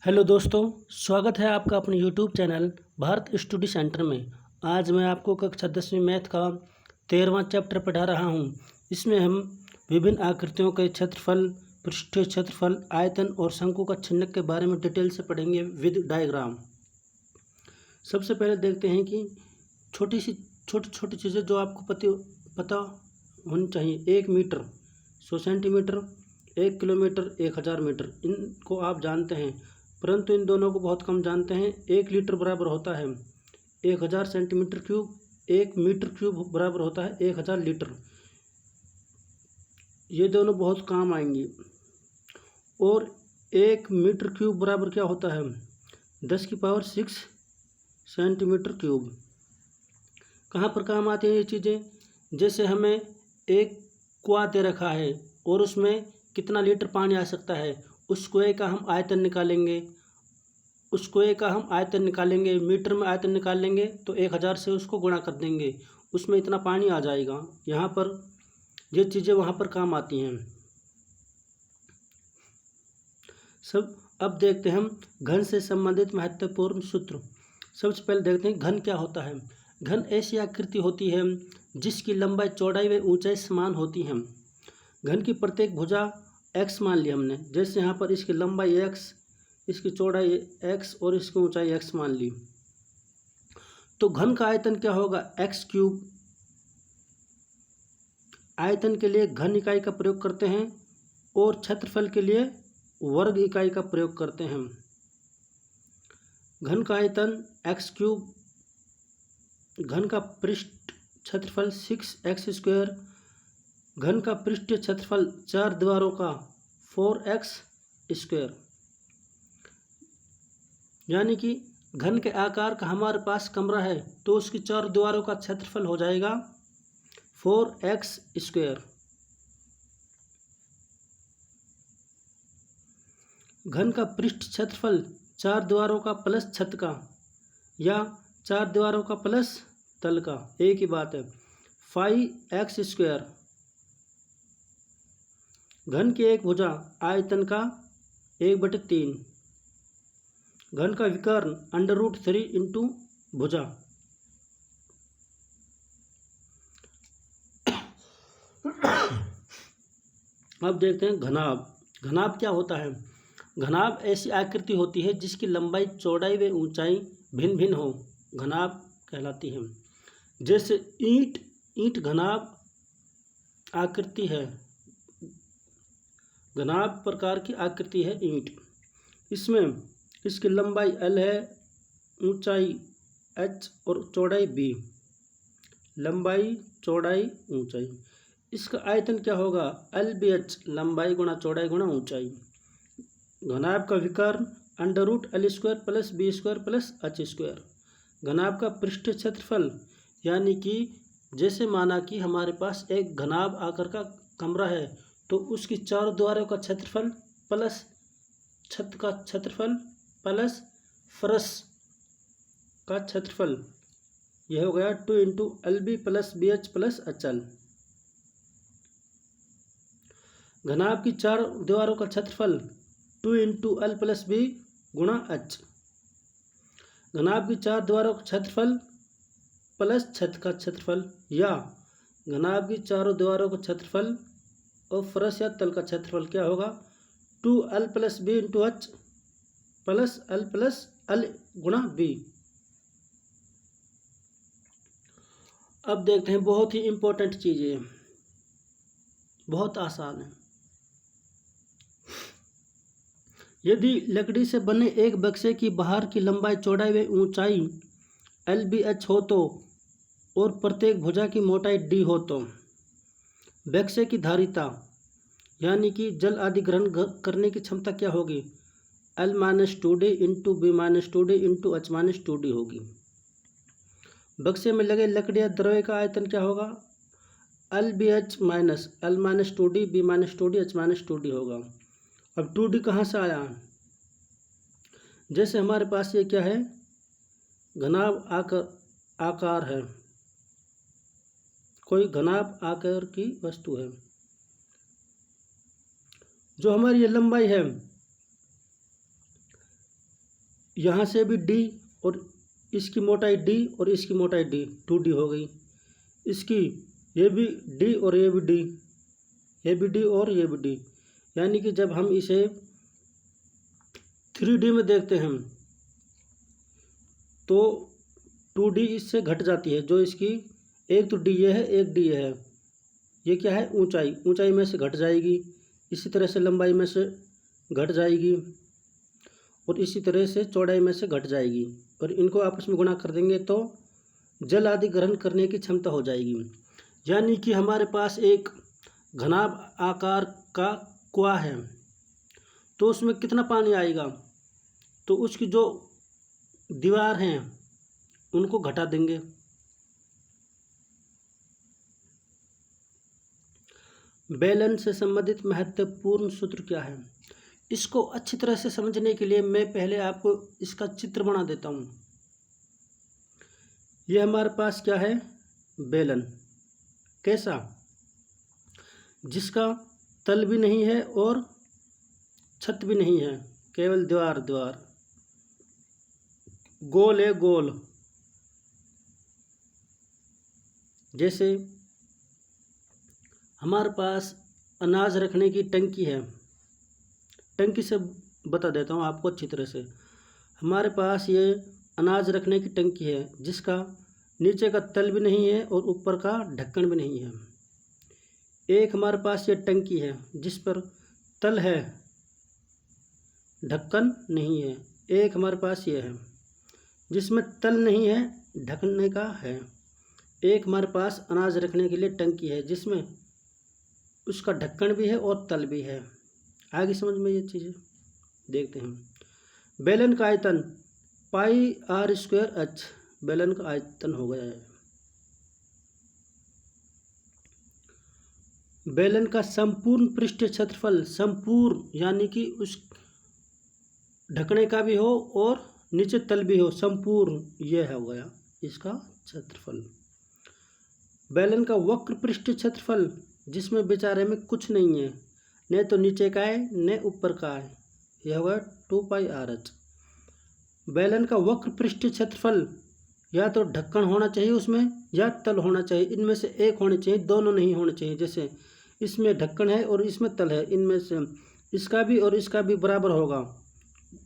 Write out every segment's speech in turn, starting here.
Hello दोस्तों, स्वागत है आपका अपने YouTube channel Bharat study centre में। आज मैं आपको कक्षा 10वीं मैथ का 13वां चैप्टर पढ़ा रहा हूं। इसमें हम विभिन्न आकृतियों के क्षेत्रफल, पृष्ठीय क्षेत्रफल, आयतन और शंकु का छिन्नक के बारे में डिटेल से पढ़ेंगे विद डायग्राम। सबसे पहले देखते हैं कि छोटी छोटी चीज़ें जो आपको पता होनी चाहिए। 1 मीटर 100 सेंटीमीटर, 1 किलोमीटर 1000 मीटर, इनको आप जानते हैं, परंतु इन दोनों को बहुत कम जानते हैं। 1 लीटर बराबर होता है 1000 सेंटीमीटर क्यूब, 1 मीटर क्यूब बराबर होता है 1000 लीटर। ये दोनों बहुत काम आएंगी। और 1 मीटर क्यूब बराबर क्या होता है 10⁶ सेंटीमीटर क्यूब। कहाँ पर काम आती हैं ये चीज़ें? जैसे हमें एक कुआं दे रखा है और उसमें कितना लीटर पानी आ सकता है, उस कुएं का हम आयतन निकालेंगे। मीटर में आयतन निकाल लेंगे तो 1000 से उसको गुणा कर देंगे, उसमें इतना पानी आ जाएगा। यहाँ पर ये चीज़ें वहाँ पर काम आती हैं सब। अब देखते हैं हम घन से संबंधित महत्वपूर्ण सूत्र। सबसे पहले देखते हैं घन क्या होता है। घन ऐसी आकृति होती है जिसकी लंबाई, चौड़ाई व ऊंचाई समान होती है। घन की प्रत्येक भुजा x मान ली हमने। जैसे यहाँ पर इसकी लंबाई x, इसकी चौड़ाई x और इसकी ऊंचाई x मान ली, तो घन का आयतन क्या होगा x³। आयतन के लिए घन इकाई का प्रयोग करते हैं और क्षेत्रफल के लिए वर्ग इकाई का प्रयोग करते हैं। घन का आयतन x³, घन का पृष्ठ क्षेत्रफल 6x², घन का पृष्ठीय क्षेत्रफल 4 दीवारों का 4x²। यानी कि घन के आकार का हमारे पास कमरा है तो उसकी 4 दीवारों का क्षेत्रफल हो जाएगा 4x²। घन का पृष्ठ क्षेत्रफल 4 दीवारों का प्लस छत का या 4 दीवारों का प्लस तल का, एक ही बात है, 5x²। घन की एक भुजा आयतन का 1/3। घन का विकर्ण √3 इंटू भुजा। अब देखते हैं घनाभ। घनाभ क्या होता है? घनाभ ऐसी आकृति होती है जिसकी लंबाई, चौड़ाई व ऊंचाई भिन्न भिन्न हो, घनाभ कहलाती है। जैसे ईंट घनाभ आकृति है। घनाभ प्रकार की आकृति है ईंट। इसमें इसकी लंबाई L है, ऊंचाई h और चौड़ाई b। लंबाई, चौड़ाई, ऊंचाई। इसका आयतन क्या होगा LBH, लंबाई गुणा चौड़ाई गुणा ऊंचाई। घनाभ का विकर्ण √L² plus b² plus h²। घनाभ का पृष्ठीय क्षेत्रफल, यानी कि जैसे माना कि हमारे पास एक घनाभ आकार का कमरा है तो उसकी 4 दीवारों का क्षेत्रफल प्लस छत का क्षेत्रफल प्लस फर्श का क्षेत्रफल, यह हो गया 2 into LB plus BH plus HL। घनाभ की 4 दीवारों का क्षेत्रफल 2 इंटू L प्लस B गुणा H। घनाभ की 4 दीवारों का क्षेत्रफल प्लस छत का क्षेत्रफल या घनाभ की 4 दीवारों का क्षेत्रफल और फर्श या तल का क्षेत्रफल क्या होगा 2L plus B into H plus L plus L गुणा B। अब देखते हैं बहुत ही इम्पोर्टेंट चीज़ें, बहुत आसान है। यदि लकड़ी से बने एक बक्से की बाहर की लंबाई, चौड़ाई व ऊंचाई LBH हो तो और प्रत्येक भुजा की मोटाई D हो तो बक्से की धारिता, यानी कि जल आदि ग्रहण करने की क्षमता क्या होगी L-2D into B-2D into H-2D होगी। बक्से में लगे लकड़ी या द्रव्य का आयतन क्या होगा LBH minus L-2D B-2D H-2D होगा। अब 2D कहाँ से आया? जैसे हमारे पास ये क्या है, घनाभ आकार है, कोई घनाभ आकार की वस्तु है। जो हमारी ये लंबाई है यहाँ से भी डी और इसकी मोटाई डी और इसकी मोटाई डी, 2D हो गई। इसकी ये भी डी और ये भी डी, ये भी डी और ये भी डी, यानी कि जब हम इसे 3D में देखते हैं तो 2D इससे घट जाती है। जो इसकी एक तो डी ये है, एक डी ये है, ये क्या है ऊंचाई, ऊंचाई में से घट जाएगी। इसी तरह से लंबाई में से घट जाएगी और इसी तरह से चौड़ाई में से घट जाएगी। और इनको आपस में गुणा कर देंगे तो जल आदि ग्रहण करने की क्षमता हो जाएगी। यानी कि हमारे पास एक घनाभ आकार का कुआं है तो उसमें कितना पानी आएगा, तो उसकी जो दीवार हैं उनको घटा देंगे। बेलन से संबंधित महत्वपूर्ण सूत्र क्या है? इसको अच्छी तरह से समझने के लिए मैं पहले आपको इसका चित्र बना देता हूँ। ये हमारे पास क्या है, बेलन। कैसा? जिसका तल भी नहीं है और छत भी नहीं है, केवल दीवार दीवार। गोल है, गोल। जैसे हमारे पास अनाज रखने की टंकी है, टंकी से बता देता हूँ आपको अच्छी तरह से। हमारे पास ये अनाज रखने की टंकी है जिसका नीचे का तल भी नहीं है और ऊपर का ढक्कन भी नहीं है। एक हमारे पास ये टंकी है जिस पर तल है, ढक्कन नहीं है। एक हमारे पास ये है जिसमें तल नहीं है, ढकने का है। एक हमारे पास अनाज रखने के लिए टंकी है जिसमें उसका ढक्कन भी है और तल भी है। आगे समझ में ये चीज़ें देखते हैं। बेलन का आयतन पाई आर स्क्वायर एच, बेलन का आयतन हो गया है। बेलन का संपूर्ण पृष्ठीय क्षेत्रफल, संपूर्ण यानी कि उस ढकने का भी हो और नीचे तल भी हो, संपूर्ण यह हो गया इसका क्षेत्रफल। बेलन का वक्र पृष्ठीय क्षेत्रफल, जिसमें बेचारे में कुछ नहीं है, न तो नीचे का है न ऊपर का है, यह होगा 2πRh। बेलन का वक्र पृष्ठीय क्षेत्रफल, या तो ढक्कन होना चाहिए उसमें या तल होना चाहिए, इनमें से एक होनी चाहिए, दोनों नहीं होने चाहिए। जैसे इसमें ढक्कन है और इसमें तल है, इनमें से इसका भी और इसका भी बराबर होगा।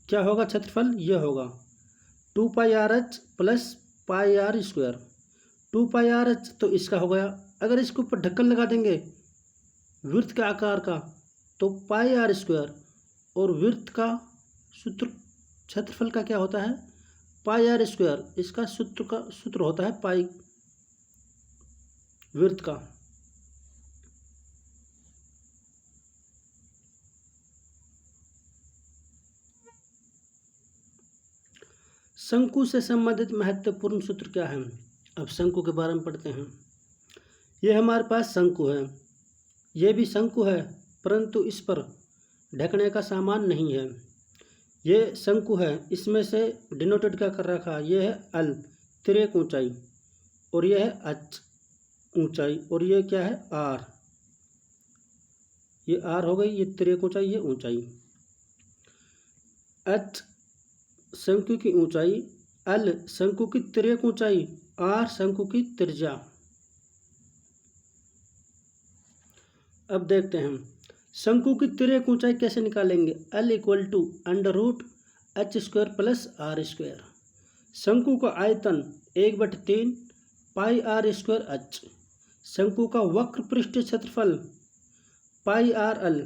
क्या होगा क्षेत्रफल? यह होगा 2πRh प्लस πr²। 2πRh तो इसका हो गया। अगर इसके ऊपर ढक्कन लगा देंगे वृत्त के आकार का तो πr², और वृत्त का सूत्र क्षेत्रफल का क्या होता है, πr²। इसका सूत्र होता है पाई वृत्त का। शंकु से संबंधित महत्वपूर्ण सूत्र क्या है? अब शंकु के बारे में पढ़ते हैं। यह हमारे पास शंकु है, यह भी शंकु है परंतु इस पर ढकने का सामान नहीं है। ये शंकु है, इसमें से डिनोटेड क्या कर रखा, यह है अल तिर्यक ऊंचाई, और यह है एच ऊंचाई, और यह क्या है आर, ये आर हो गई, ये तिर्यक ऊंचाई, ये ऊंचाई। एच शंकु की ऊंचाई, एल शंकु की तिर्यक ऊंचाई, आर शंकु की त्रिज्या। अब देखते हैं शंकु की तिर्यक ऊंचाई कैसे निकालेंगे। L = √h² plus r²। शंकु का आयतन 1/3 πr² h। शंकु का वक्र पृष्ठीय क्षेत्रफल πrl,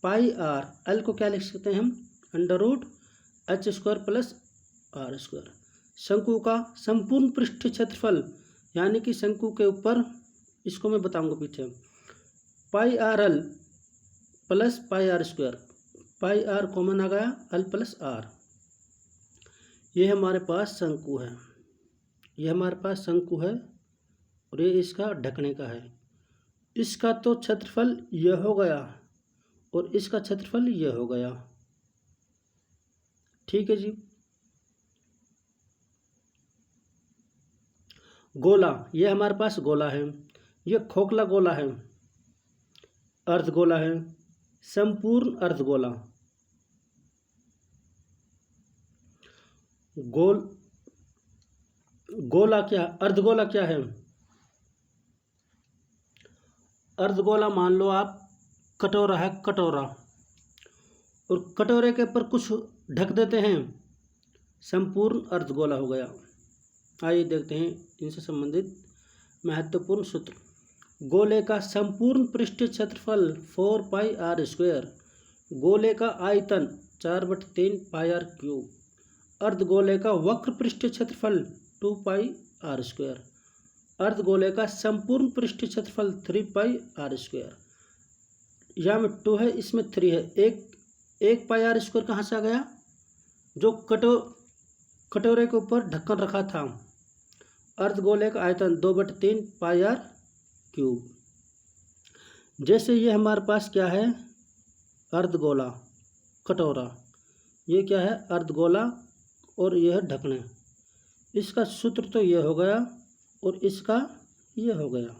πr l को क्या लिख सकते हैं हम, √h² प्लस r²। शंकु का संपूर्ण पृष्ठीय क्षेत्रफल, यानी कि शंकु के ऊपर, इसको मैं बताऊंगा पीछे, πrl plus πr²। πr common आ गया, l प्लस r। ये हमारे पास शंकु है, यह हमारे पास शंकु है और ये इसका ढकने का है। इसका तो क्षेत्रफल यह हो गया और इसका क्षेत्रफल यह हो गया। ठीक है जी। गोला, यह हमारे पास गोला है, यह खोखला गोला है, अर्धगोला है, संपूर्ण अर्धगोला। गोल गोला क्या है, अर्धगोला क्या है? अर्धगोला मान लो आप कटोरा है, कटोरा, और कटोरे के ऊपर कुछ ढक देते हैं, संपूर्ण अर्धगोला हो गया। आइए देखते हैं इनसे संबंधित महत्वपूर्ण सूत्र। गोले का संपूर्ण पृष्ठीय क्षेत्रफल 4 पाई आर स्क्वायर, गोले का आयतन 4/3 पाई आर क्यूब, अर्धगोले का वक्र पृष्ठीय क्षेत्रफल 2 पाई आर स्क्वायर, अर्धगोले का संपूर्ण पृष्ठीय क्षेत्रफल 3 पाई आर स्क्वायर। यहाँ में 2 है, इसमें 3 है। एक पाई आर स्क्वायर कहाँ से आ गया? जो कटोरे के ऊपर ढक्कन रखा था। अर्धगोले का आयतन 2/3 पाई आर क्यूब। जैसे ये हमारे पास क्या है? अर्धगोला, कटोरा, ये क्या है? अर्धगोला, और यह है ढकना। इसका सूत्र तो ये हो गया और इसका ये हो गया।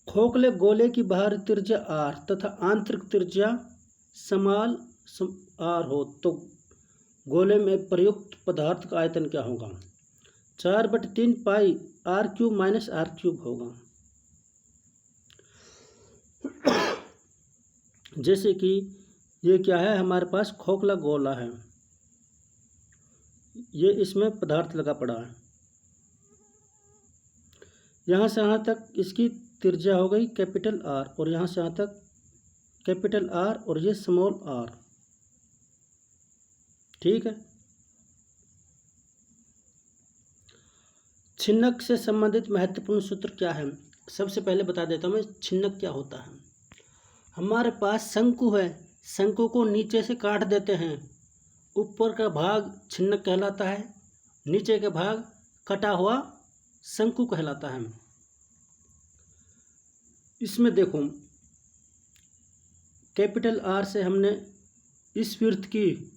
खोखले गोले की बाहरी त्रिज्या आर तथा आंतरिक त्रिज्या समान आर हो तो गोले में प्रयुक्त पदार्थ का आयतन क्या होगा? 4/3 pi r cube minus r cube होगा। जैसे कि ये क्या है? हमारे पास खोखला गोला है, ये इसमें पदार्थ लगा पड़ा है। यहाँ से यहाँ तक इसकी त्रिज्या हो गई कैपिटल आर, और यहाँ से यहाँ तक कैपिटल आर, और ये स्मॉल आर। ठीक है। छिन्नक से संबंधित महत्वपूर्ण सूत्र क्या है? सबसे पहले बता देता हूँ मैं छिन्नक क्या होता है। हमारे पास शंकु है, शंकु को नीचे से काट देते हैं, ऊपर का भाग छिन्नक कहलाता है, नीचे का भाग कटा हुआ शंकु कहलाता है। इसमें देखो कैपिटल आर से हमने इस वृत्त की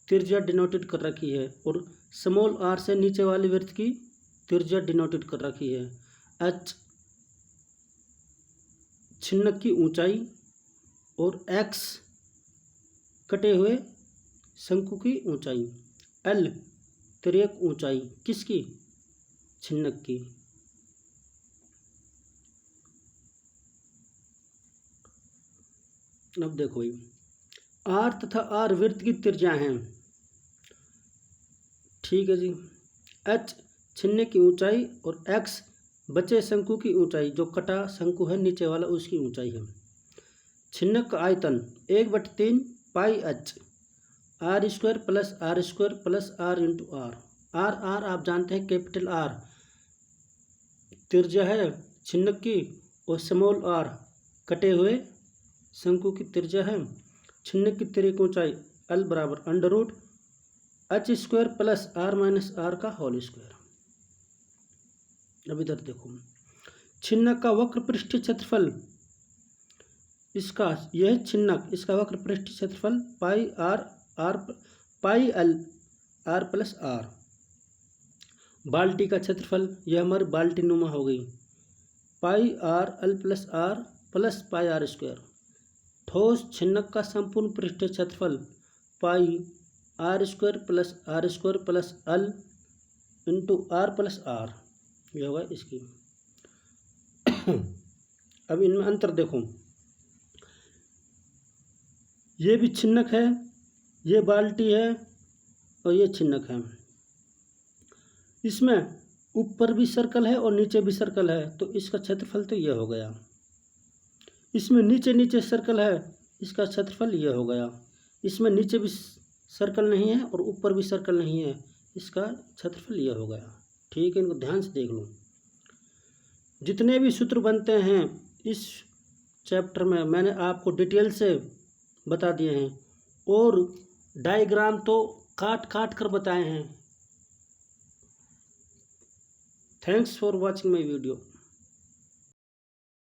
त्रिज्या डिनोटेड कर रखी है, और स्मॉल आर से नीचे वाली वृत्त की त्रिज्या डिनोटेड कर रखी है। एच छिन्नक की ऊंचाई, और एक्स कटे हुए शंकु की ऊंचाई, एल तिर्यक ऊंचाई किसकी? छिन्नक की। अब देखो आर तथा आर वृत्त की त्रिज्या हैं। ठीक है जी। एच छिन्नक की ऊंचाई, और एक्स बचे शंकु की ऊंचाई, जो कटा शंकु है नीचे वाला उसकी ऊंचाई है। छिन्नक का आयतन 1/3 pi h r square plus r into r. R आप जानते हैं कैपिटल आर त्रिज्या है छिन्नक की, और स्मॉल आर कटे हुए शंकु की त्रिज्या है। छिन्नक की तिर्यक ऊंचाई एल बराबर under root H square plus R minus R का होल स्क्वायर। अब इधर देखो छिन्नक का वक्र पृष्ठीय क्षेत्रफल, इसका यह छिन्नक, इसका वक्र पृष्ठीय क्षेत्रफल pi l r plus r. बाल्टी का क्षेत्रफल, यह हमारी बाल्टी नुमा हो गई, pi r l plus r plus pi r square. ठोस छिन्नक का संपूर्ण पृष्ठीय क्षेत्रफल pi r square plus l into r plus r, यह होगा इसकी। अब इनमें अंतर देखो, ये भी छिन्नक है, ये बाल्टी है, और ये छिन्नक है। इसमें ऊपर भी सर्कल है और नीचे भी सर्कल है, तो इसका क्षेत्रफल तो यह हो गया। इसमें नीचे नीचे सर्कल है, इसका क्षेत्रफल यह हो गया। इसमें नीचे भी सर्कल नहीं है और ऊपर भी सर्कल नहीं है, इसका क्षेत्रफल यह हो गया। ठीक है, इनको ध्यान से देख लो। जितने भी सूत्र बनते हैं इस चैप्टर में मैंने आपको डिटेल से बता दिए हैं, और डायग्राम तो काट काट कर बताए हैं। Thanks for watching my video.